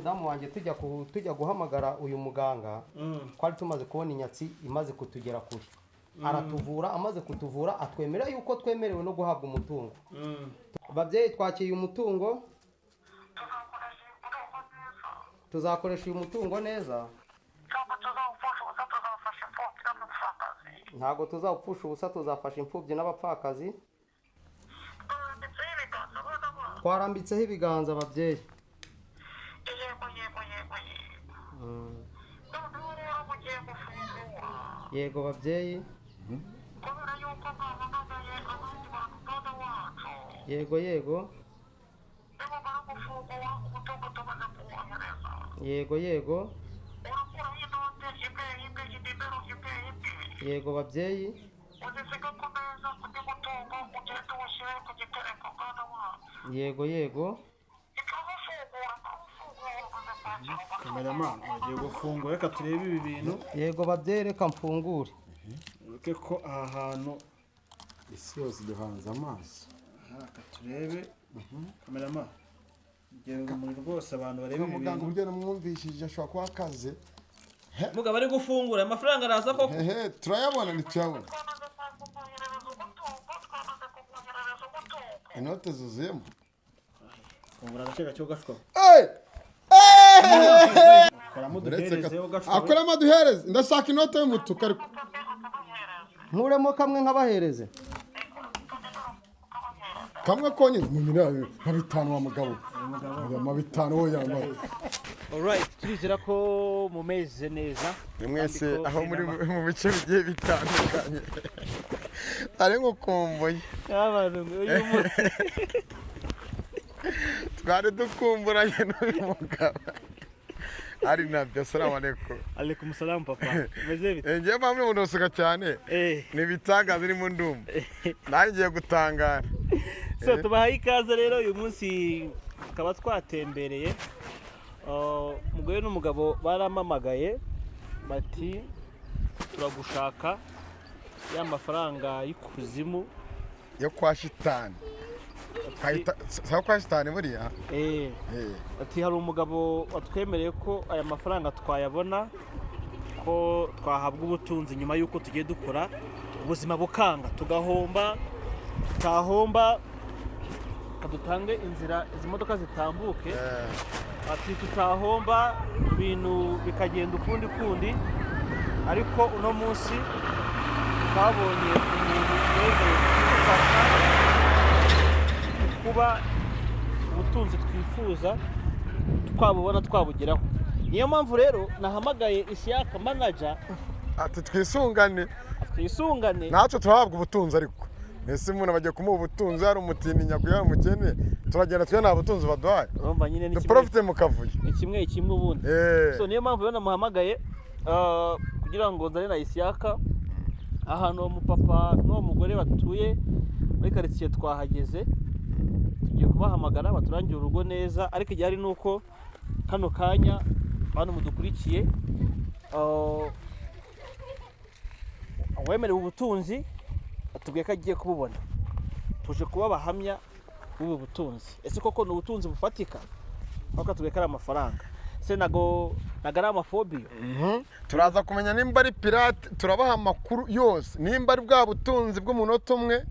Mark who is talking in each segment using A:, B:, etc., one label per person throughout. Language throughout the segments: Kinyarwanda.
A: madamu wanjye tujya guhamagara uyu muganga twari tumaze kubona inyatsi imaze kutugera kure aratuvura amaze kutuvura atwemera yuko twemerewe no guhabwa umutungo babyeyi twakiye umutungo tuzakoresha uyu mutungo neza ntago tuzawupfusha ubusa tuzafasha imfubyi n'abapfakazi twarambitseho ibiganza babyeyi yego babyeyi yego yego yego yego yego babyeyi yego yego
B: kameramani agiye gufungura reka turebe ibi bintu
A: yego babyeyi reka mfungure
B: ureke ko aha hantu
C: isi yose duhanze amaso
B: reka turebe kameramani ngira muri rwose abantu barebe ibi
C: muganga
B: bintu
C: uburyo namwumvishije ashobora kuba akaze
B: mugabo ari gufungura amafaranga araza koko
C: turayabona ntituyabona inote zuzuyemo
B: fungura agace gake ugashwa
C: akoramo duhereze ndashaka inote y'umutuku ariko
A: nkuremo kamwe nkabahereze
C: kamwe konyine mu minara nka bitanu wa mugabo ama bitanu wo yambaye
B: alright turizera ko mumeze neza
C: mwese aho muri mu bice bigiye bitandukanye ari nko kumbuye
B: abantu uyu munsi
C: twari dukumburanye n'uyu mugabo ari nabyo assalamu alaikum
B: alaikum salam papa meze bite
C: ngiye mpamwe mundosoka cyane ni bitangaza iri mu ndumba nangiye gutangara
B: so tubahaye ikaze rero uyu munsi tukaba twatembereye umugore n'umugabo baramamagaye bati turagushaka ya mafaranga y'ikuzimu
C: yo kwa shitani sawa kwa shitani buriya
B: ati hari umugabo watwemereye ko aya mafaranga twayabona ko twahabwa ubutunzi nyuma y'uko tugiye dukora ubuzima bukanga tugahomba tutahomba kadutange inzira izi modoka zitambuke ati tutahomba ibintu bikagenda ukundi kundi ariko uno munsi twabonye umuntu wese ufasha kuba ubutunzi twifuza twabubona twabugeraho niyo mpamvu rero nahamagaye Isiyaka manager
C: ati twisungane natwe turahabwa ubutunzi ariko ese umuntu bagiye kumuha ubutunzi hari umutini nyakuya umukene turagenda twe nta butunzi baduhaye
B: urumva nyine ni
C: profite mukavuye
B: kimwe ubundi so niyo mpamvu rero namuhamagaye kugira ngo nzane na Isiyaka ahantu umupapa n'uwo mugore batuye muri quartier twahageze tugiye kubahamagara baturangira urugo neza ariko igihe ari nuko kano kanya abantu mudukurikiye wemerewe ubutunzi atubwiye ko agiye kububona tuje kuba abahamya b'ubu butunzi ese koko ni ubutunzi bufatika kuko atubwiye ko ari amafaranga se nago ari amafobiyo
C: turaza kumenya nimba ari pirate turabaha amakuru yose nimba ari bwa butunzi bw'umunota umwe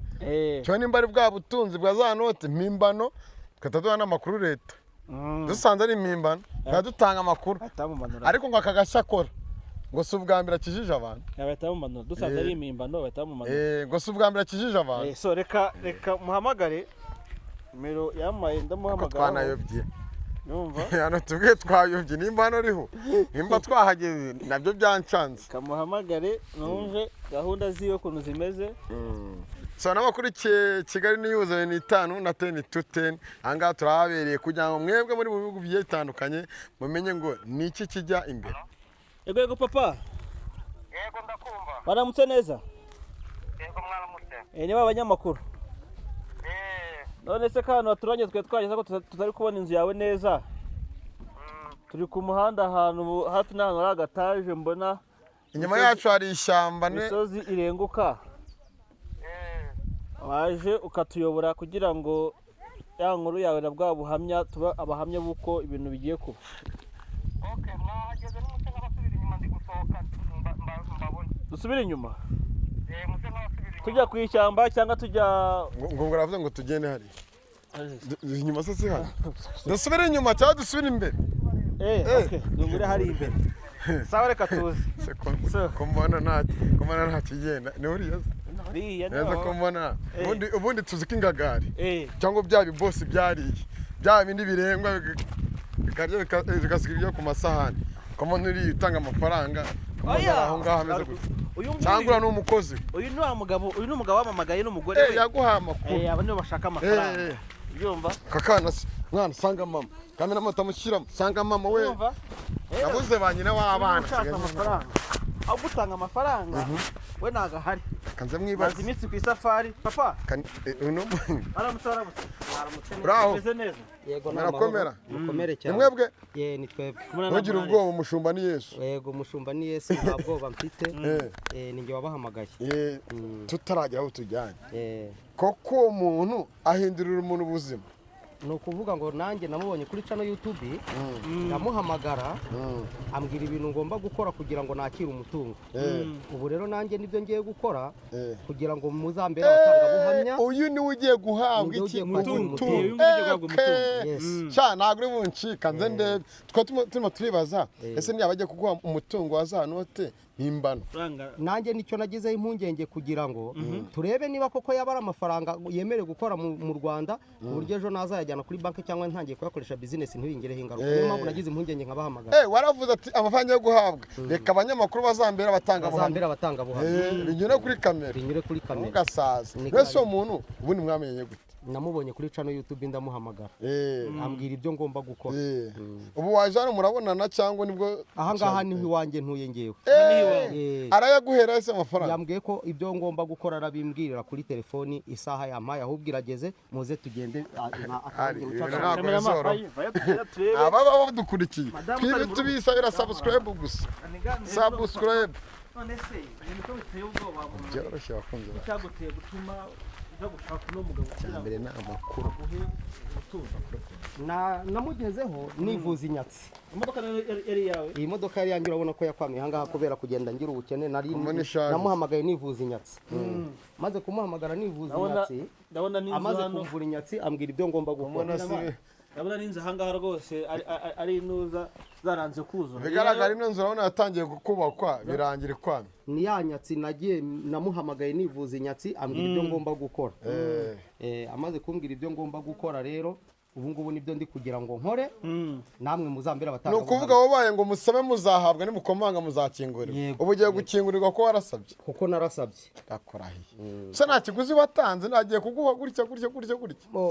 C: cyo nimba ari bwa butunzi bwa za note mpimbano tukataduha n'amakuru leta dusanze ari impimbano dutanga amakuru ariko ngo akagashya akora ngo si ubwa mbere akijije abantu
B: bahita bamumanura dusanze ari impimbano bahita bamumanura
C: ngo si ubwa mbere akijije abantu
B: so reka muhamagare nimero yamaye ndamuhamagara
C: twanayobye
B: numva
C: hano tubwiye twayobye nimba hano riho nimba twahageze nabyo byancanze
B: kamuhamagare numve gahunda ziwe ukuntu zimeze
C: so n'abakurikiye Kigali News 5 na 10 to 10 ahangaha turahabereye kugira ngo mwebwe muri mu bihugu bigiye bitandukanye mumenye ngo ni iki kijya imbere.
B: Yego papa.
D: Yego ndakumva.
B: Baramutse neza.
D: Yego mwaramutse.
B: Niba abanyamakuru. None se kandi baturanye twe twageze ko tutari kubona inzu yawe neza. Turi ku muhanda ahantu hafi n'ahantu hari agataje mbona
C: inyuma yacu hari ishyamba ne
B: misozi irenguka. Waje ukatuyobora kugira ngo ya nkuru yawe na bwa buhamya tuba abahamya buko ibintu bigiye kuba.
D: Okay, mwahageze n'umutse nk'abasubira inyuma ndi gusohoka mbabona.
B: dusubire inyuma
D: Mutse nk'abasubira inyuma.
B: tujya ku ishyamba cyangwa tujya
C: ngo uravuze ngo tugende hari inyuma se si hano dusubire inyuma cyangwa dusubire imbere
B: okay dungure hari imbere sawa reka tuzi
C: ko mbona nta kigenda ni uriya neza ko mbona ubundi tuzi ko ingagari cyangwa bya bibosi byariye bya bindi birengwa bikarya bigasiga ibyo ku masahani ko mbona uriya utanga amafaranga aho ngaho ameze gutya cyangwa ni umukozi
B: uyu ni umugabo wamamagaye n'umugore we
C: yaguhaye amakuru
B: aba nibo bashaka amafaranga byumva
C: kakana mwana sanga mama kamera moto amushyiramo sanga mama we yabuze ba nyina w'abana
B: aho gutanga amafaranga we ntago ahari
C: kanze mwibaza
B: maze iminsi ku isafari papa aramutse
C: bravo
B: meze neza
A: yego
C: narakomera
A: mukomere cyane
C: mwebwe
A: ni twebwe
C: ntugire ubwoba umushumba ni Yesu
A: yego umushumba ni Yesu nta bwoba mfite ni njye wabahamagaye
C: tutaragera aho tujyanye koko uwo muntu ahindurira umuntu ubuzima
A: ni ukuvuga ngo nanjye namubonye kuri channel YouTube ndamuhamagara ambwira ibintu ngomba gukora kugira ngo nakire umutungo ubu rero nanjye nibyo ngiye gukora kugira ngo muzambere abatangabuhamya
C: uyu ni ugiye guhabwa iki umutungo cya ntabwo uri buncika nze ndebe turimo turibaza ese niba bagiye kuguha umutungo wa za note nimbano
A: nanjye nicyo nagizeho impungenge kugira ngo turebe niba koko yaba ari amafaranga yemerewe gukora mu Rwanda ku buryo ejo nazayajyana kuri banki cyangwa ntangiye kuyakoresha business ntibingireho ingaruka niyo mpamvu nagize impungenge nkabahamagara
C: waravuze ati amafaranga yo guhabwa reka abanyamakuru bazambera abatangabuhamya binyure kuri kamera ugasaza mbese uwo muntu ubundi mwamenye gute
A: namubonye kuri channel YouTube ndamuhamagara ambwira ibyo ngomba gukora
C: ubu waje hano murabonana cyangwa nibwo
A: aha ngaha niho iwanjye ntuye ngewe
C: arayaguhera ese amafaranga
A: yambwiye ko ibyo ngomba gukora arabimbwirira kuri telefoni isaha yampaye ahubwo irageze muze tugende
C: ababa badukurikiye twibe tubisabira subscribe gusa subscribe
B: none se ibintu biteye ubwoba
C: byoroshye bakunze
B: cyaguteye gutuma gushaka uno mugabo
C: cyambere na amakuru
A: namugezeho nivuza inyatsi
B: imodoka yari yawe
A: iyi modoka yari yanjye urabona ko yakwamiye ahangaha kubera kugenda ngira ubukene namuhamagaye nivuza inyatsi maze kumuhamagara nivuza inyatsi amaze kumvura inyatsi ambwira ibyo ngomba gukora
B: ndabona n'inzu ahangaha rwose ari inuza zaranze kuzura
C: bigaragara ino nzu urabona yatangiye kubakwa birangira ikwamye
A: ni ya nyatsi nagiye namuhamagaye nivuza inyatsi ambwira ibyo ngomba gukora amaze kumbwira ibyo ngomba gukora rero ubu ngubu nibyo ndi kugira ngo nkore namwe muzambera
C: batanga no kuvuga wabaye ngo musabe muzahabwa ni mukomanga muzakingurirwa ubu ugiye gukingurirwa ko warasabye
A: kuko narasabye
C: akorahiye se nta kiguzi watanze nagiye kuguha gutya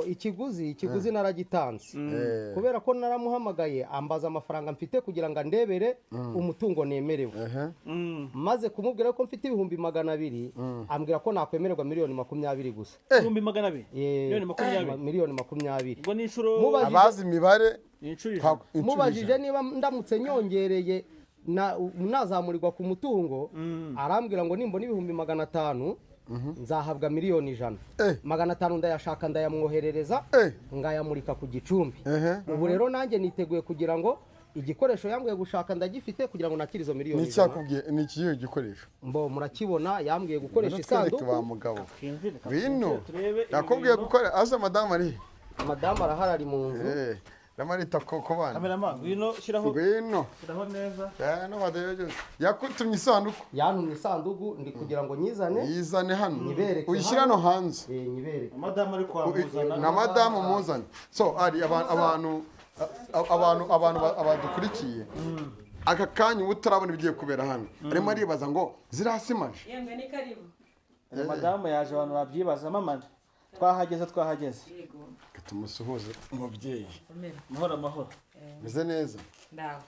A: ikiguzi naragitanze kubera ko naramuhamagaye ambaza amafaranga mfite kugira ngo andebere umutungo nemerewe maze kumubwira ko mfite ibihumbi 200 ambwira ko nakwemererwa miliyoni 20 gusa
B: ibihumbi 200
A: miliyoni 20
C: abazi imibare
A: mubajije niba ndamutse nyongereye nazamurirwa ku mutungo arambwira ngo nimbona ibihumbi 500 nzahabwa miliyoni 100 500 ndayashaka ndayamwoherereza ngayamurika ku gicumbi ubu rero nanjye niteguye kugira ngo igikoresho yambwiye gushaka ndagifite kugira ngo nakire izo miliyoni
C: ni cyakubwiye ni ikiyo gikoresho
A: murakibona yambwiye gukoresha isanduku
C: wa mugabo bino nakubwiye gukora asa madamu ari
A: madamu arahari mu nzu
C: namarita koko bana
B: kameraman ngwino shiraho neza
C: no badeyo yakutumye isanduku
B: yantumye isanduku ndi kugira ngo
C: yizane hano
B: nibereke
C: uyishyira no hanze
B: nibereke madamu ari kwamuzana
C: na madamu muzane so ari abantu abadukurikiye aka kanya ubutarabona bigiye kubera hano arimo aribaza ngo zirasimaje
E: yemwe ni karibu
B: madamu yaje abantu babyibaza mama twahageze
C: tumusuhuze umubyeyi
B: mahoro
C: meze neza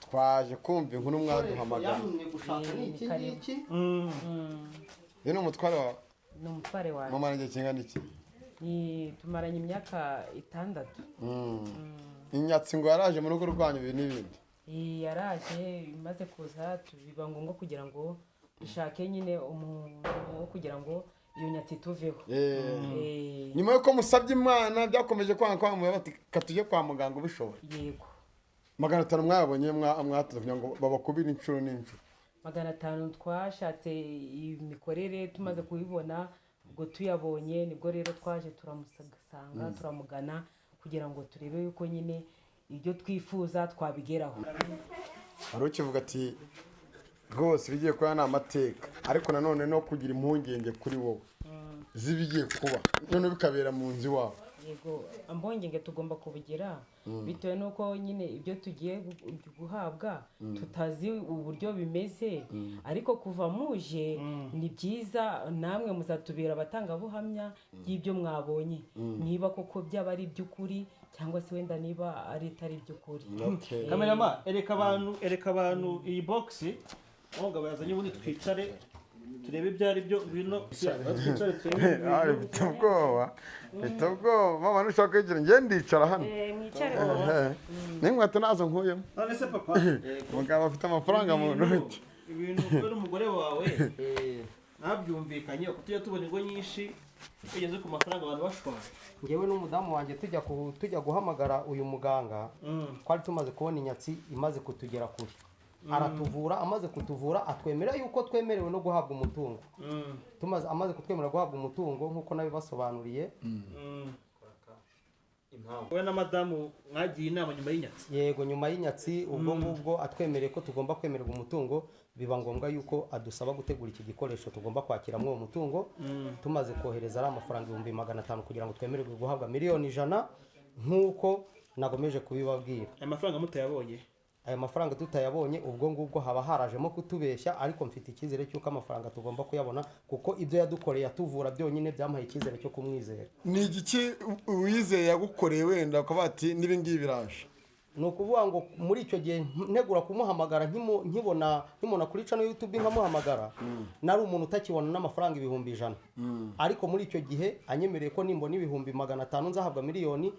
C: twaje kumva inkuru mwaduhamagara ni umutware wawe
E: ni umutware wawe
C: mama nanjye kingana iki
E: tumaranye imyaka 6
C: inyatsi ngo yaraje mu rugo rwanyu ibintu n'ibindi
E: yaraje imaze kuza biba ngombwa kugira ngo dushake nyine umuntu wo kugira ngo iyo nyatsi tuveho
C: nyuma yuko musabye imana byakomeje kwanga bati katujye kwa muganga ubishoboye
E: yego
C: 500 mwabonye mwatuze kugira ngo babakubire inshuro n'inshuro.
E: 500 twashatse imikorere tumaze kubibona ubwo tuyabonye nibwo rero twaje turamusanga turamugana kugira ngo turebe yuko nyine ibyo twifuza twabigeraho.
C: Hari ukivuga ati rwose bigiye kuba ni amateka ariko nanone no kugira impungenge kuri wowe zibigiye kuba none bikabera mu nzi wawe.
E: Yego ambongenge tugomba kubigira bitewe nuko nyine ibyo tugiye guhabwa tutazi uburyo bimeze ariko kuva muje ni byiza namwe muzatubera abatangabuhamya y'ibyo mwabonye niba koko byaba ari iby'ukuri cyangwa se wenda niba ari itari iby'ukuri.
B: Kamerama ereka abantu iyi box ahubwo bazanye ubundi twicare turebe ibyo ari byo bino twicare turebe.
C: Bita ubwoba mama nushaka kwigira ngiye ndicara hano.
E: Mwicare
C: n'inkweto nazo nkuyemo.
B: None se papa
C: Mugabo afite amafaranga mu ntoki.
B: Ibintu kubera umugore wawe nabyumvikanye ko tujya tubona ingo nyinshi bigeze ku mafaranga abantu bashora.
A: Ngewe n'umudamu wanjye tujya guhamagara uyu muganga twari tumaze kubona inyatsi imaze kutugera kure. Aratuvura amaze kutuvura atwemera yuko twemerewe no guhabwa umutungo. Amaze kutwemera guhabwa umutungo nkuko nabibasobanuriye.
B: Wowe na madamu mwagiye inama nyuma y'inyatsi?
A: Yego nyuma y'inyatsi ubwo ngubwo atwemereye ko tugomba kwemererwa umutungo biba ngombwa yuko adusaba gutegura iki gikoresho tugomba kwakiramo uwo mutungo. Tumaze kohereza ari amafaranga 500 kugira ngo twemererwe guhabwa miliyoni 100 nkuko nagomeje kubibabwira.
B: Aya mafaranga mutayabonye?
A: Aya mafaranga tutayabonye ubwo ngubwo haba harajemo kutubeshya ariko mfite icyizere cy'uko amafaranga tugomba kuyabona kuko ibyo yadukoreye atuvura byonyine byampaye icyizere cyo kumwizera.
C: Ni igiki wizeye yagukoreye wenda ukavuga ati nibi ngibi biraje?
A: Ni ukuvuga ngo muri icyo gihe ntegura kumuhamagara nkibona kuri channel YouTube nkamuhamagara nari umuntu utakibona n'amafaranga 100,000 ariko muri icyo gihe anyemereye ko nimbona 500 nzahabwa miliyoni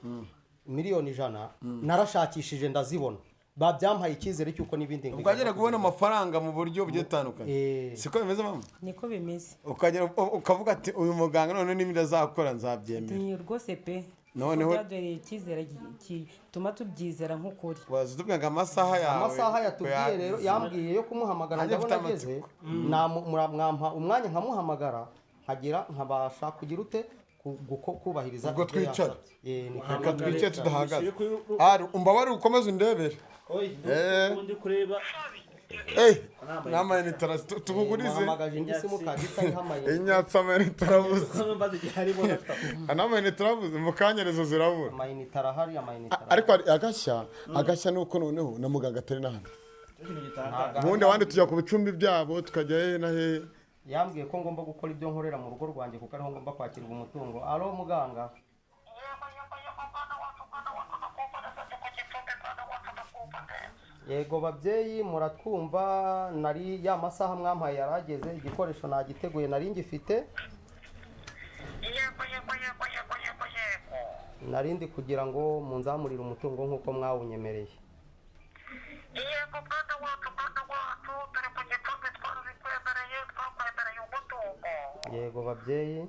A: 100 narashakishije ndazibona. Babyampaye icyizere cyuko nibindi
C: ukagera kubona amafaranga mu buryo bugitandukanye. Siko bimeze mama?
E: Niko bimeze.
C: Ukagera ukavuga ati uyu muganga none nimba azakora nzabyemera.
E: Ni rwose pe.
C: Noneho
E: byadore icyizere tuma tubyizera nk'ukuri.
C: Wazitubwira amasaha yawe.
A: Amasaha yatubwiye rero yambwiye yo kumuhamagara ndabona ageze mwampa umwanya nkamuhamagara hagira nkabasha kugira ute kubahiriza
C: ubwo twicara. Niko twicaye tudahagaze. Umbabare ukomeze undebere.
B: Ubundi kureba
C: nama ni taras tubugurize
A: muhamagaje ingisi mukagita ihamaye
C: inyatsa mene tarabuze nama ni tarabuze mukanyerezo zirabura
A: amayini tarahari amayini tarahari
C: ariko agashya nuko noneho na muganga atari nahano ubundi abandi tujya ku bicumbi byabo tukajya he na he.
A: Yambwiye ko ngomba gukora ibyo nkorera mu rugo rwanjye kuko ariho ngomba kwakirwa umutungo. Alo muganga. Yego babyeyi muratwumva nari ya masaha mwampaye yarageze igikoresho nagiteguye nari ngifite. Narindi kugira ngo munzamurire umutungo nkuko mwawunyemereye. Yego babyeyi.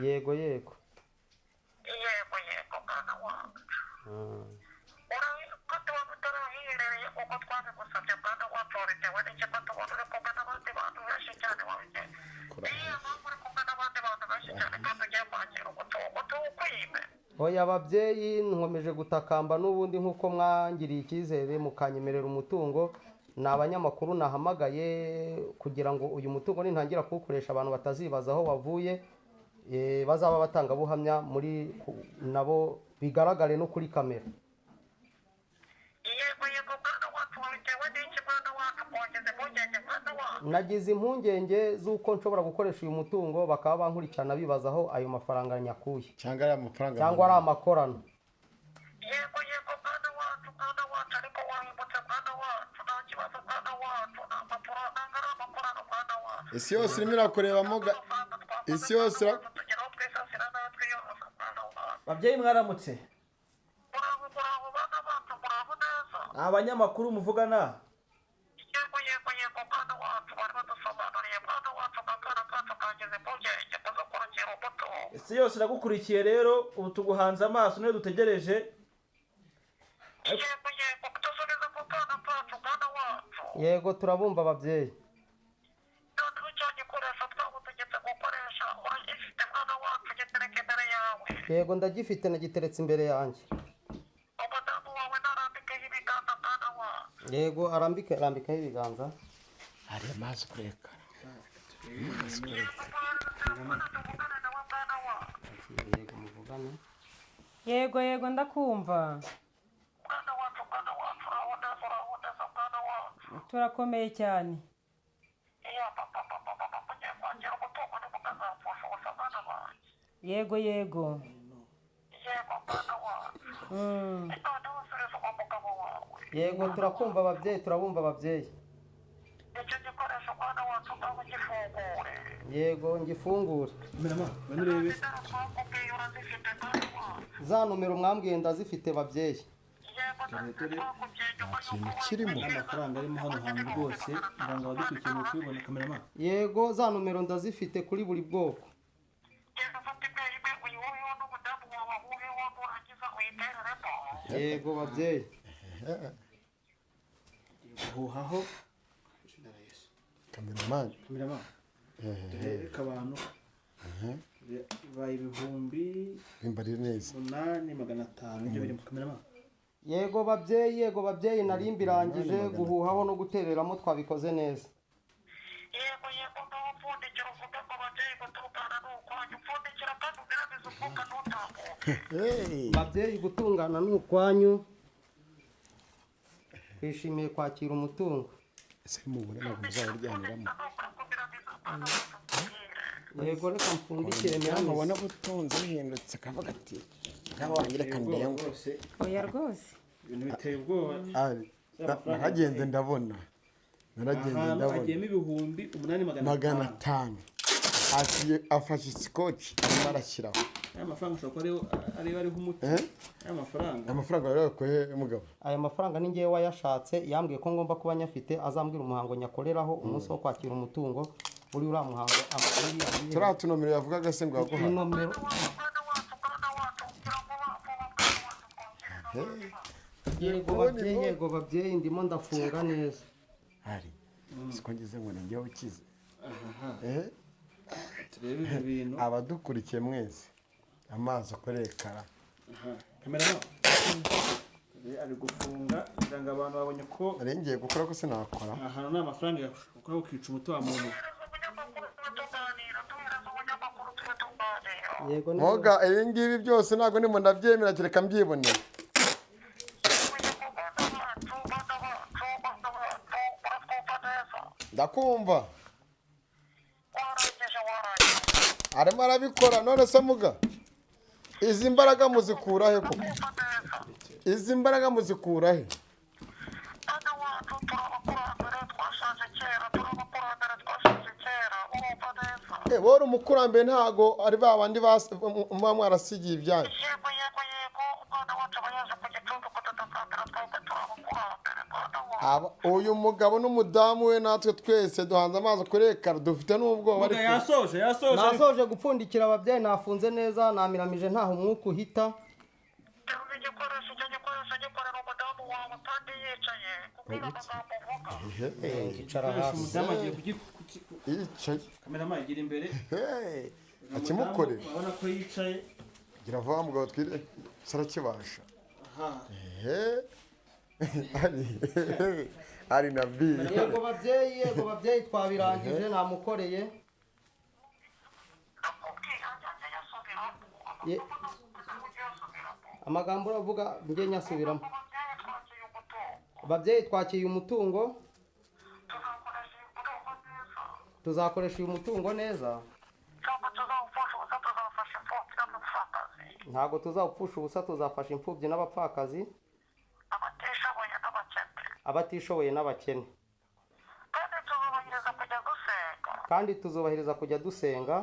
A: Yego yego. Oya ababyeyi nkomeje gutakamba n'ubundi nkuko mwangiriye icyizere mukanyemerera umutungo. Ni abanyamakuru nahamagaye kugira ngo uyu mutungo nintangira kuwukoresha abantu batazibaza aho wavuye bazaba batanga buhamya muri nabo bigaragare no kuri kamera. Nagize impungenge z'uko nshobora gukoresha uyu mutungo bakaba bankurikirana bibaza aho ayo mafaranga nyakuye
C: cyangwa ari amafaranga
A: cyangwa ari amakorano.
C: isi yose irimo irakurebamo isi yose
B: babyeyi mwaramutse abanyamakuru muvugana isi yose iragukurikiye rero ubu tuguhanze amaso niyo dutegereje
D: kudusubiza ku kana kacu mwana wacu
A: yego turabumva ababyeyi.
D: noneho icyo gikoresho twagutegetse gukoresha uragifite mwana wacu gitereka imbere yawe
A: Yego ndagifite nagiteretse imbere yanjye.
D: umudamu wawe narambikeho ibiganza mwana wacu
A: Yego arambikaho ibiganza.
C: hari amazi kureka
A: Yego muvugane.
E: yego yego ndakumva.
D: mwana wacu uraboneza mwana wacu
E: Turakomeye cyane.
D: iya papa mugiye kwakira umutungo ntimukazapfusha ubusa mwana wanjye
E: Yego yego.
D: yego mwana wacu noneho usubiza uwo mugabo wawe
A: Yego turakumva ababyeyi turabumva ababyeyi.
D: icyo gikoresho mwana wacu ngaho gifungure
A: Yego ngifungure.
B: Kamerama banurebe
D: intero twakubwiye urazifite mwana wacu
A: Za nomero mwambwiye ndazifite babyeyi.
D: yego twakubwiye nyuma
C: ikintu kirimo
B: amafaranga arimo hano hantu rwose kugira ngo abadukurikiye mu kubibona kamerama.
A: Yego za nomero ndazifite kuri buri bwoko.
D: genda ufate imwe uyihuyeho n'umudamu wawe uhuyeho nurangiza uyitereremo
A: Yego babyeyi.
B: guhuhaho
C: kameramani
B: kamerama reka abantu baye ibihumbi
C: imbarire neza
B: 8,500 ibyo biri mu kamerama.
A: Yego babyeyi nari mbirangije guhuhaho no gutereramo twabikoze neza.
D: yego ngaho upfundikira uvuge ngo ababyeyi guturukana ni ukwanyu upfundikira kandi ugerageze umwuka ntutambuke
A: Babyeyi gutungana ni ukwanyu. Twishimiye kwakira umutungo.
C: ese mubona ntabwo muzawuryaniramo
A: Yego reka mpfundikire
C: mubona
A: mubona.
C: ubutunzi buhindutse akavuga ati ngaho wanjye reka ndenge
B: rwose
E: Oya rwose.
B: ibintu biteye ubwoba.
C: naragenze ndabona
B: ahantu agiyemo ibihumbi 8,500.
C: 500 afashe isikoci arimo arashyiraho
B: aya mafaranga ushobora kuba ariho umuti. aya mafaranga
C: amafaranga rero yakoye umugabo
A: Aya mafaranga ni ngewe wayashatse yambwiye ko ngomba kuba nyafite azambwira umuhango nyakoreraho umunsi wo kwakira umutungo uri uriya muhango
C: turiya tunomero yavugaga se ngo yaguha
A: nomero.
D: mwana wacu kugira ngo
A: Yego babyeyi ndimo ndafunga neza.
C: hari siko ngize ngo ninjye ukize
B: turebe ibyo bintu.
C: abadukurikiye mwese amazi akorekara
B: kamerama ari gufunga kugira ngo abantu babonye ko
C: arengeye gukora ko sinakora
B: ahantu nta mafaranga yakora ukica umuti wa muntu.
A: Yego
C: mwoga ibi ngibi byose ntabwo ndimo ndabyemera kereka mbyibonera ndakumva arimo arabikora none se muga izi mbaraga muzikura he koko izi mbaraga muzikura he bora umukurambere ntago ari ba bandi muba mwarasigiye ibyanyu uyu mugabo n'umudamu we natwe twese duhanze amazi kurekara dufite n'ubwoba
B: ariko yasoje
A: nasoje gupfundikira ababyeyi nafunze neza namiramije ntaho umwuka uhita. Icara hasi.
B: umudamu agiye
C: yicaye
B: kamerama igira imbere
C: akimukorera
B: urabona ko yicaye.
C: gira vuba mugabo twire sarakibasha ari na biri
A: Yego babyeyi twabirangije namukoreye. Amagambo uravuga njye nyasubiramo. Babyeyi twakiye umutungo. Tuzakoresha uyu mutungo neza. Ntabwo tuzawupfusha ubusa tuzafasha imfubyi n'abapfakazi. Abatishoboye n'abakene. Kandi tuzubahiriza kujya dusenga.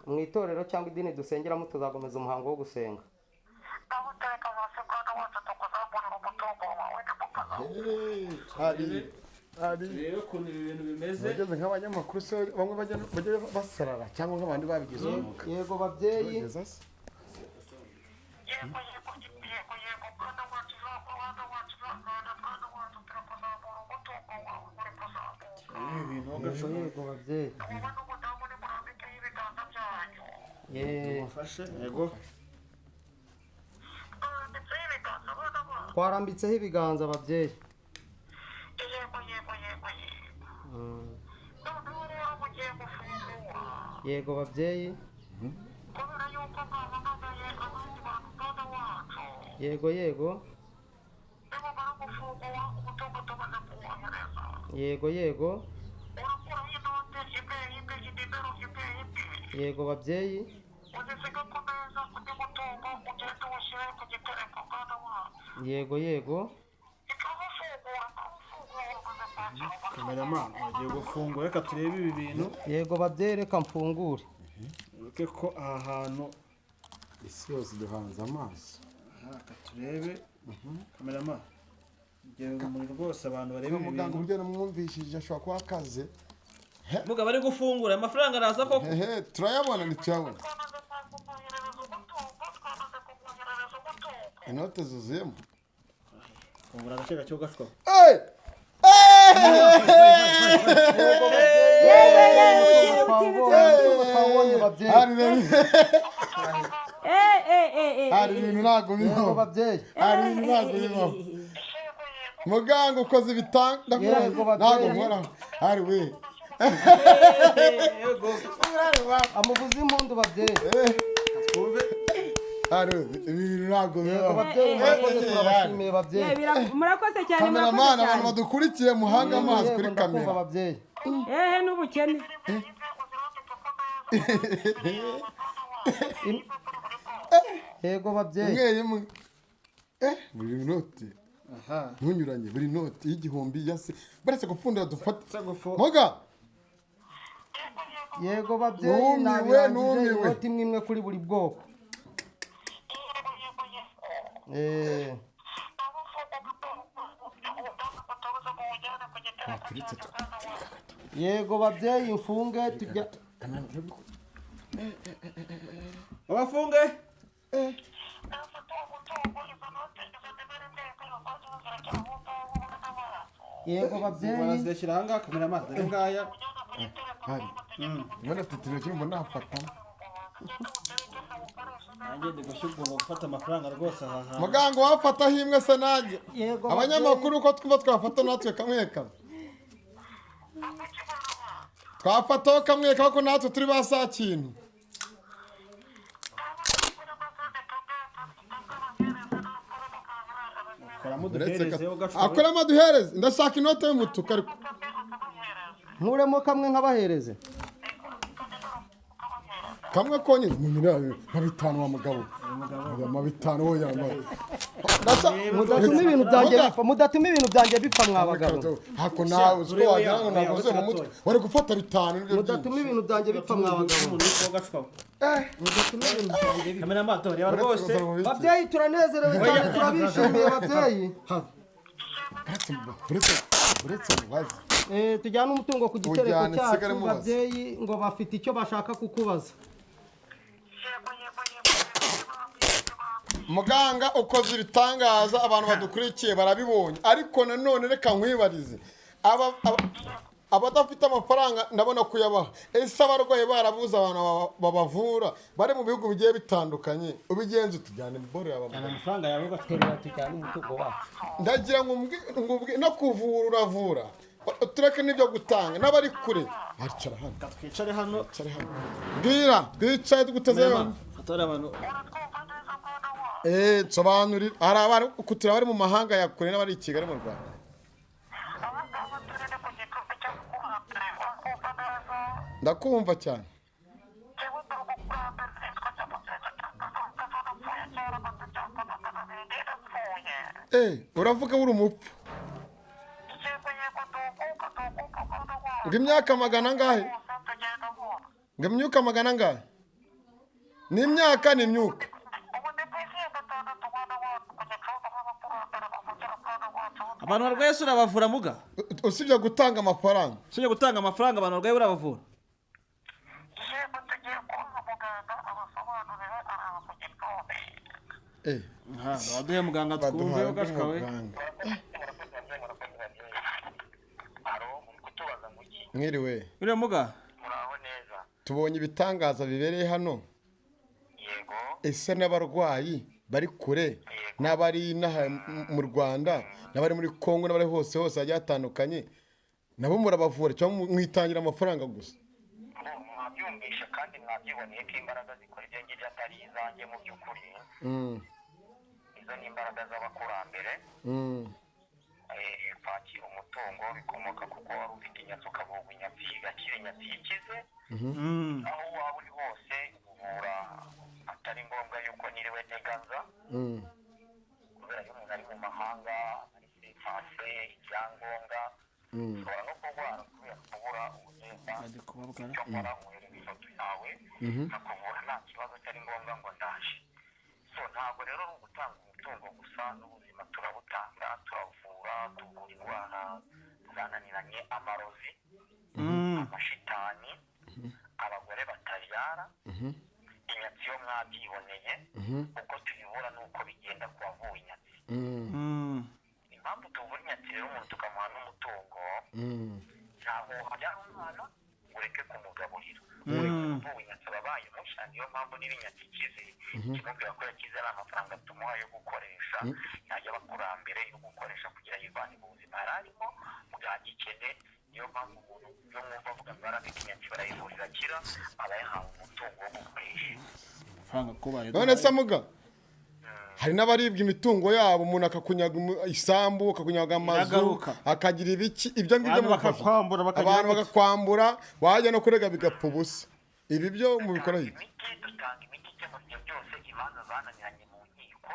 A: Mu itorero cyangwa idini dusengeramo tuzakomeza umuhango wo gusenga.
C: hari
B: rero ukuntu ibi bintu bimeze
C: bageze nk'abanyamakuru se bamwe bajya basarara cyangwa nk'abandi babigize umwuga.
A: Yego babyeyi.
D: yego mwana wacu mwana wacu mwana wacu turakuzamura umutungo wawe uri kuzamuka
B: ibintu w'agaciro
A: Yego babyeyi.
D: wowe n'umudamu nimurambikeho ibiganza byanyu
B: mufashe yego
D: ndetse ibiganza abana bacu
A: Twarambitseho ibiganza babyeyi.
D: yego noneho rero mugiye gufungura
A: Yego babyeyi.
D: kubera yuko mwahamagaye abandi bantu mwana wacu
A: Yego
D: nimumara gufungura umutungo tumaze kuwohereza
A: Yego.
D: urakuraho inote imwe inimero imwe
A: Yego babyeyi.
D: uzisiga ku meza undi mutungo ugende uwushyire ku gitereko mwana wacu
A: Yego.
D: ikawufungura umaze kwakira
B: kameramani agiye gufungura reka turebe ibi bintu
A: Yego babyeyi reka mfungure.
B: ureke ko aha hantu
C: isi yose duhanze amaso.
B: reka turebe kameramani igihe urumuri rwose abantu bareba ibi
C: Muganga
B: bintu
C: uburyo namwumvishije ashobora kuba akaze.
B: mugabo ari gufungura amafaranga araza koko
C: Turayabona ntituyabona.
D: twamaze kumwoherereza umutungo
C: Inote zuzuyemo.
B: fungura agace gake ugashwa
A: Twabonye babyeyi.
C: Hari ibintu ntabwo
A: Yego
C: bibaho.
A: babyeyi.
C: Hari ibintu ntabwo bibaho. Muganga ukoze ibitanga
A: Yego, babyeyi.
C: ntabwo nkora. Hari we.
A: Amuvuze impundu babyeyi.
C: Hari we. Ibi bintu ntabwo
A: Yego
C: bibaho.
A: babyeyi murakoze turabashimiye babyeyi.
E: murakoze cyane
C: Kameramani abantu badukurikiye muhanga amazi kuri
A: Yego ndakumva
C: kamera.
A: babyeyi.
E: n'ubukene
A: Yego babyeyi.
C: Imwe. Buri noti. Ntunyuranye buri noti y'igihumbi yase. Baretse gupfundira dufata. Moga.
A: Yego babyeyi
C: Numiwe,
A: nabirangije
C: numiwe.
A: inoti imwe kuri buri bwoko. Yego babyeyi mfunge tujya.
B: abafunge
A: Yego babyeyi.
B: barazishyira aha ngaha kameramani dore ngaya
C: Hari. Mbona titiro cyumva nafata.
B: nanjye ndi gushyirwa mu gufata amafaranga rwose aha hantu
C: Muganga wafataho imwe se nanjye.
A: Yego
C: Abanyamakuru uko twumva twafata natwe kamwe kamwe. Twafataho kamwe kamwe ko natwe turi ba saa kintu.
B: koramo duherezeho ugashwa
C: Akoramo duhereze. Ndashaka inote y'umutuku ariko.
A: nkuremo kamwe nkabahereze.
C: Kamwe konyine mu minara na bitanu wa mugabo. Ama bitanu wo yambaye.
A: Mudatuma ibintu byanjye bipfa. Mudatuma ibintu byanjye bipfa mwabagabo.
C: Hako nawe usko wagira ngo navuze mu mutwe. Wari gufata bitanu nibyo.
A: Mudatuma ibintu byanjye bipfa mwabagabo.
B: umuntu witwa ugashwa
A: Mudatuma ibintu byanjye bipfa.
B: kameramani dore reba rwose
A: Babyeyi turanezerewe cyane turabishimiye babyeyi.
C: Uretse mubazi.
A: Tujyane umutungo ku gitereko
C: Ujyane, sigare
A: cyacu
C: mubaza.
A: babyeyi ngo bafite icyo bashaka kukubaza.
C: Muganga ukoze ibitangaza abantu badukurikiye barabibonye ariko nanone reka nkwibarize abadafite amafaranga ndabona kuyabaha ese abarwayi barabuze abantu babavura bari mu bihugu bigiye bitandukanye ubigenza utujyane mbore
B: amafaranga yawe
A: Terera tujyane umutungo wacu.
C: ndagira ngo no kuvura uravura tureke n'ibyo gutanga n'abari kure aricara hano
B: twicare hano
C: bwira twicaye tuguteze yombi
B: fatore abantu
C: sobanurira hari abari kutira bari mu mahanga ya kure n'abari i Kigali mu Rwanda ndakumva cyane uravuga uri umupfu ngo imyaka magana angahe ngo imyuka magana angahe ni imyaka ni imyuka
B: abantu barwaye se urabavura muga
C: usibye gutanga amafaranga
B: abantu barwaye urabavura
D: yego tugiye kuba muganga abasobanurira aha mu gitondo
B: waduhe muganga twumve ugashwawe
C: mwiriwe
B: uriya muga
D: muraho neza
C: tubonye ibitangaza bibereye hano
D: yego
C: ese n'abarwayi bari kure n'abari inaha mu Rwanda n'abari muri Kongo n'abari hose hagiye hatandukanye nabo murabavura cyangwa mwitangira amafaranga gusa
D: mwabyumvishe kandi mwabyiboneye ko imbaraga zikora ibyo ngibyo atari izanjye mu by'ukuri izo ni imbaraga z'abakurambere kwakira umutungo bikomoka kuko wari ufite inyatsi ukavurwa inyatsi igakira inyatsi ikize aho waba uri hose uvura atari ngombwa yuko niriwe ntegaza kubera iyo umuntu ari mu mahanga ari sefase ibyangombwa ushobora no kurwara kubera kubura ubuzima icyo nkora nkohereza ifoto yawe nkakuvura nta kibazo cyari ngombwa ngo ndaje so ntabwo rero ari ugutanga umutungo gusa n'ubuzima turabutanga turavura tuvura indwara zananiranye amarozi amashitani abagore batabyara inyatsi yo mwabyiboneye uko tuyibura n'uko bigenda ku wavuye inyatsi impamvu tuvura inyatsi rero umuntu tukamuha n'umutungo ntabwo wajyana umwana ureke kumugaburira uvuye inyatsi ababaye mushya niyo mpamvu niba inyatsi ikize kimubwira ko yakize ari amafaranga tumuha yo gukoresha yajya abakurambere yo gukoresha kugira yivane mu buzima yari arimo bwa gikene niyo mpamvu umuntu iyo mwumva avuga ngo arafite inyatsi barayivurira akira aba yahawe umutungo wo gukoresha
C: none se muga hari n'abaribwa imitungo yabo umuntu akakunyaga isambu akakunyaga amazu akagira ibiki ibyo ngibyo abantu bakakwambura wajya no kurega bigapfa ubusa ibi byo mubikora hirya
D: dutanga imiti ikemura ibyo byose imanza zananiranye mu nkiko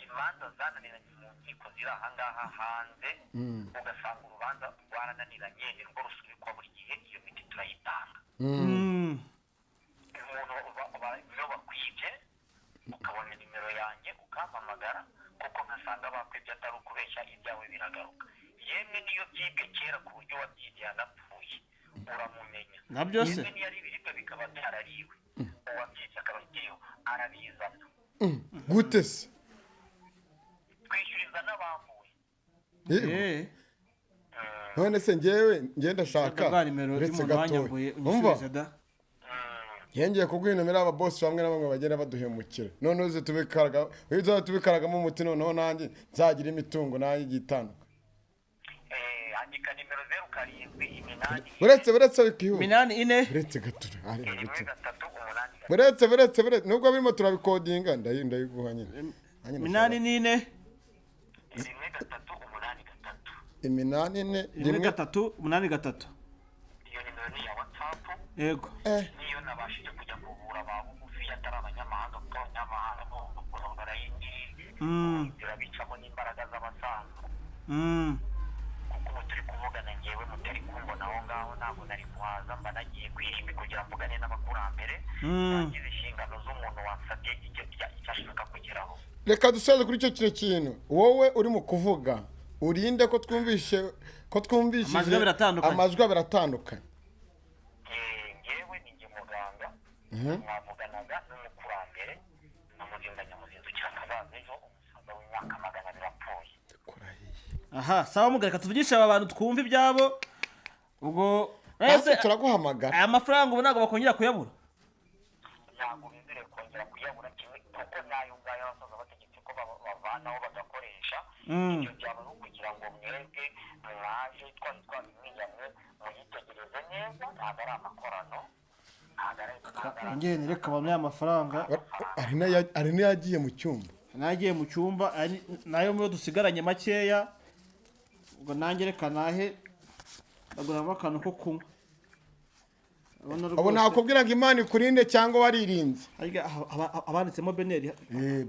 D: imanza zananiranye mu nkiko ziri ahangaha hanze ugasanga urubanza rwarananiranye ni rwo rusubikwa buri gihe iyo miti turayitanga umuntu iyo bakwibye ukabona nimero yanjye ukampamagara kuko nkasanga bakwibye atari ukubeshya ibyawe biragaruka yemwe niyo byibwe kera ku buryo wabyibye yanapfuye uramumenya
B: na byose
D: yemwe niyo ari ibiribwa bikaba byarariwe uwabyibye akaba akiriho arabizana
C: gute se
D: twishyuriza n'abambuye
C: none se njyewe ndashaka uretse gatoya umva yengeye kuguha nomero y'ababosi bamwe na bamwe bagenda baduhemukira none uze tubikaragamo umuti noneho nanjye nzagira imitungo nanjye igiye itandukanye
D: andika nimero 07
C: uretse bikihuta
B: minani ine
C: uretse gatura uretse nubwo birimo turabikodinga ndayiguha nyine
B: minani nine
D: 3 iyo nimero ni ya WhatsApp
B: yego
D: niyo nabashije kujya kuvura ba bugufi atari abanyamahanga kuko abanyamahanga bo kurongora yindi birabicamo n'imbaraga z'abasaza kuko ubu turi kuvugana ngewe mutari kumbona aho ngaho ntabwo nari kuhaza mba nagiye kwirimbi kugira mvugane n'abakurambere nagize inshingano z'umuntu wansabye icyo ashaka kugeraho
C: reka dusoze kuri icyo kintu wowe uri mu kuvuga urinde ko twumvishije amajwi biratandukanye
D: ngewe ni njye muganga mwavuganaga n'umukurambere n'umurinda nyamuzindukira akazaza ejo umusaza w'imyaka 200 apfuye
B: aha sawa muga reka tuvugishe aba bantu twumva ibyabo ubwo
C: ese turaguhamagara
B: aya mafaranga ubu ntabwo bakongera kuyabura
D: ntabwo bizere kongera kuyabura kimwe kuko nayo ngayo abasaza bategetse ko bavanaho bagakoresha ibyo byaba no kugira ngo mwebwe mwaje twabimwiyamwe muyitegereze neza ntabwo ari amakorano
B: ngene reka bamwe amafaranga
C: ari n'yagiye mu cyumba
B: nagiye mu cyumba nayo mu dusigaranye makeya ubwo nanjye reka nahe baguramo akantu ko kunywa
C: abo nakubwira ngo Imana ikurinde cyangwa waririnze
B: abanditsemo beneri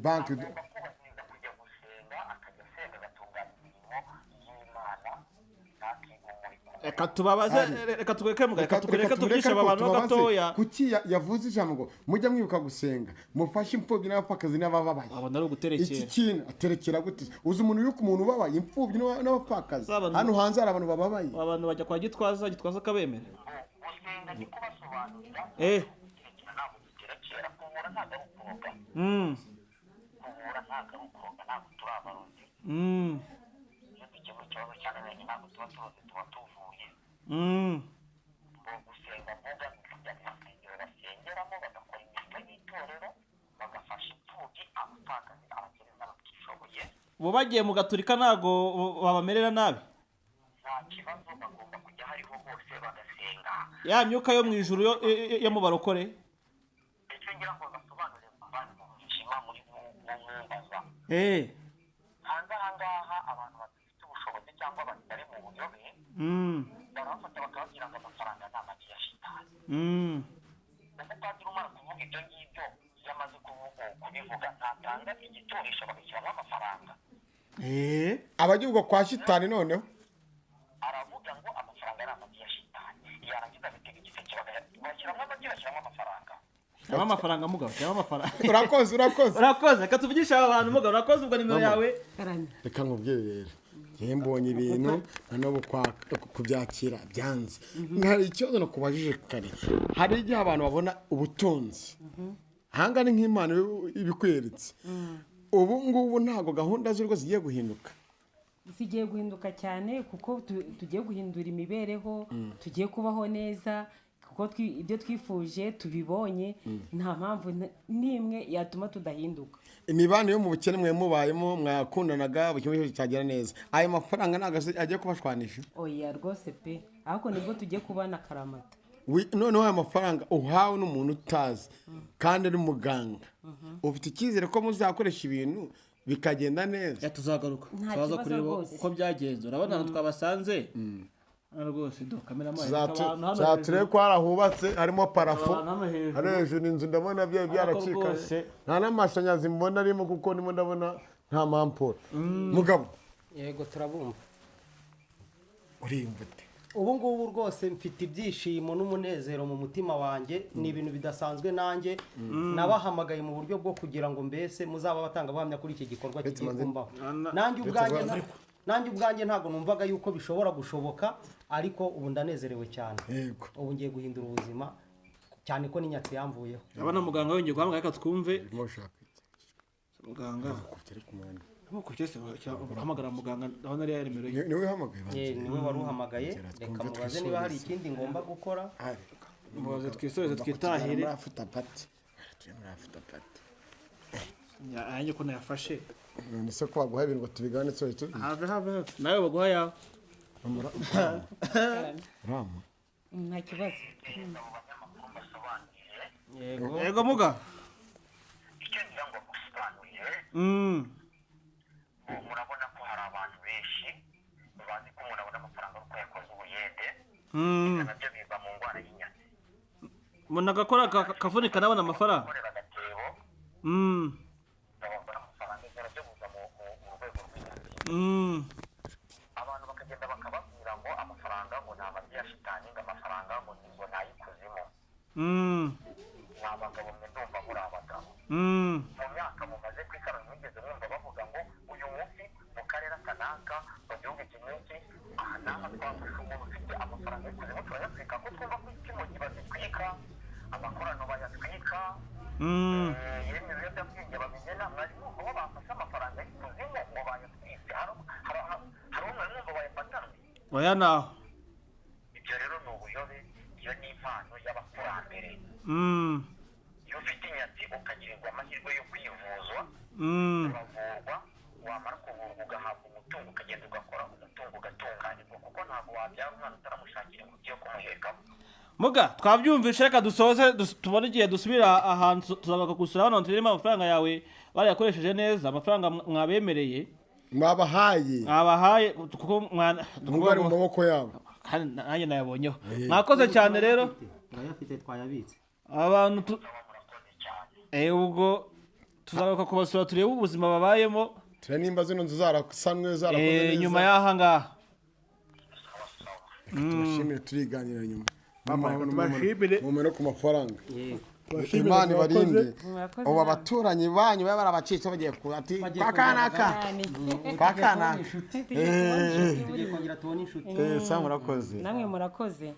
C: banki
D: kujya gusenga akajya asenga agatunganya imirimo y'Imana ntakigumure ku
B: reka tubabaze reka tugereke muga reka tuvugishe abantu gatoya
C: kuki yavuze ijambo ngo mujya mwibuka gusenga mufashe imfubyi n'abapfakazi n'abababaye
B: abona ari uguterekera
C: iki kintu aterekera gute uzi umuntu yuko umuntu ubabaye imfubyi n'abapfakazi hano hanze hari abantu bababaye
B: abantu bajya kwa Gitwaza akabemera
D: gusenga ni kubasobanurira ntabwo duterekera kuvura ntabwo ari ukuroga kuvura ntabwo ari ukuroga ntabwo turi abarozi iyo tugiye ikibazo cyananiranye ntabwo tuba turoze tuba tuvuye gusenga mvuga kujya mu masengero basengeramo bagakora imirimo y'itorero bagafasha imfubyi abapfakazi abakene n'abatishoboye
B: bo bagiye mu gaturika ntago babamerera nabi
D: nta kibazo bagomba kujya hariho hose bagasenga
B: ya myuka yo mu ijuru yo mu barokore
D: icyo ngira ngo basobanurire abantu mu buzima muri mwumbaza hanze ahangaha abantu badafite ubushobozi cyangwa batari mu buyobe barabafata bakababwira ngo amafaranga ni amagi ya shitani umupadiri umara kuvuga ibyo ngibyo iyo amaze kubivuga ntatanga igiturisho bagashyiramo amafaranga
C: abajya ubwo kwa shitani noneho
D: aravuga ngo amafaranga ni amagi ya shitani yarangiza agatega igiseke bagashyiramo amagi bashyiramo amafaranga
B: cyangwa amafaranga mugabo cyangwa amafaranga
C: urakoze
B: reka tuvugishe aba bantu mugabo urakoze ubwo nimero yawe
C: reka nkubwire rero njyewe mbonye ibintu noneho kubyakira byanze hari ikibazo nakubajije kare hari igihe abantu babona ubutunzi ahanga ni nk'Imana ibikweretse ubu ngubu ntabwo gahunda z'urugo zigiye guhinduka
E: zigiye guhinduka cyane kuko tugiye guhindura imibereho tugiye kubaho neza kuko ibyo twifuje tubibonye nta mpamvu n'imwe yatuma tudahinduka
C: imibanire yo mu bukene mwe mubayemo mwakundanaga buri kimwe cyose cyagera neza ayo mafaranga ntabwo agiye kubashwanisha
E: oya rwose pe ariko nibwo tugiye kubana akaramata
C: noneho aya mafaranga uhawe n'umuntu utazi kandi ari muganga ufite icyizere ko muzakoresha ibintu bikagenda neza
B: tuzagaruka tuzaza kureba uko byagenze urabona ahantu twabasanze rwose do kameramani
C: zaturebe ko harahubatse harimo parafo hari hejuru inzu ndabona byaracika nta n'amashanyarazi mbona arimo kuko ndimo ndabona nta mampura mugabo
A: yego turabumva
C: uriyumva ute
A: ubu ngubu rwose mfite ibyishimo n'umunezero mu mutima wanjye ni ibintu bidasanzwe nanjye nabahamagaye mu buryo bwo kugira ngo mbese muzaba batanga buhamya kuri iki gikorwa kigiye kumbaho nanjye ubwanjye ntabwo numvaga yuko bishobora gushoboka ariko ubu ndanezerewe cyane ubu ngiye guhindura ubuzima cyane ko n'inyatsi yamvuyeho
B: urabona muganga wongeye guhamagara reka twumve muganga uhamagara muganga ndabona ari nimero ye
C: niwe uhamagaye
A: niwe wari uhamagaye reka mubaze niba hari ikindi ngomba gukora
B: mubaze twisoreze twitahire
C: murafata pati
B: yanjye ko nayafashe
C: none se ko baguha ibintu ngo tubigane tsoye tu
B: have nawe baguha yawe
C: rama
E: nta kibazo
B: yego muga
D: icyo ngira ngo musobanurire murabona ko hari abantu benshi bazi ko umuntu abona amafaranga kuko yakoze ubuyede nabyo biva mu ndwara y'inyatsi
B: umuntu agakora akavunika anabona amafaranga
D: akorera agatebo babona amafaranga ibyo nabyo biza mu rwego rw'inyatsi abantu bakagenda bakababwira ngo amafaranga ngo ni amagi ya shitani ngo amafaranga ngo ni ay'ikuzimu ni abagabo mwe ndumva muri abagabo mu myaka mumaze ku isi mwigeze mwumva bavuga ngo uyu munsi mu karere kanaka mu gihugu iki n'iki aha n'aha twafashe umuntu ufite amafaranga y'ikuzimu turayatwika ko twumva ko ikimogi bazitwika amakorano bayatwika yemwe ibiyobyabwenge bamenyena mwari mwumva bo bafashe amafaranga y'ikuzimu ngo bayatwike hari umwe mwumva bayafatanye
B: oya naho
D: ibyo rero ni ubuyobe iyo ni impano y'abakurambere iyo ufite inyatsi ukagirirwa amahirwe yo kwivuzwa uravurwa wamara kuvurwa ugahabwa umutungo ukagenda ugakora umutungo ugatunganirwa kuko ntabwo wabyara umwana utaramushakira imiti yo kumuhekamo
B: muga twabyumvishe reka dusoze tubone igihe dusubira ahantu tuzabaga gusura hano turimo amafaranga yawe barayakoresheje neza amafaranga mwabemereye
C: mwabahaye
B: kuko
C: mwari mu maboko yabo
B: kandi nanjye nayabonyeho mwakoze cyane rero
A: turayafite twayabitse
B: abantu ubwo tuzagaruka kubasura turebe ubuzima babayemo
C: nimba zino nzu zarasanwe zarakoze neza
B: inyuma y'aha ngaha
C: tubashimire turiganira nyuma
B: tubashimire
C: mu no ku mafaranga Imana ibarinde ubu abaturanyi banyu baba barabacica bagiye ati kwa kanaka
A: tugiye kongera tubone inshuti
C: sa murakoze
E: namwe murakoze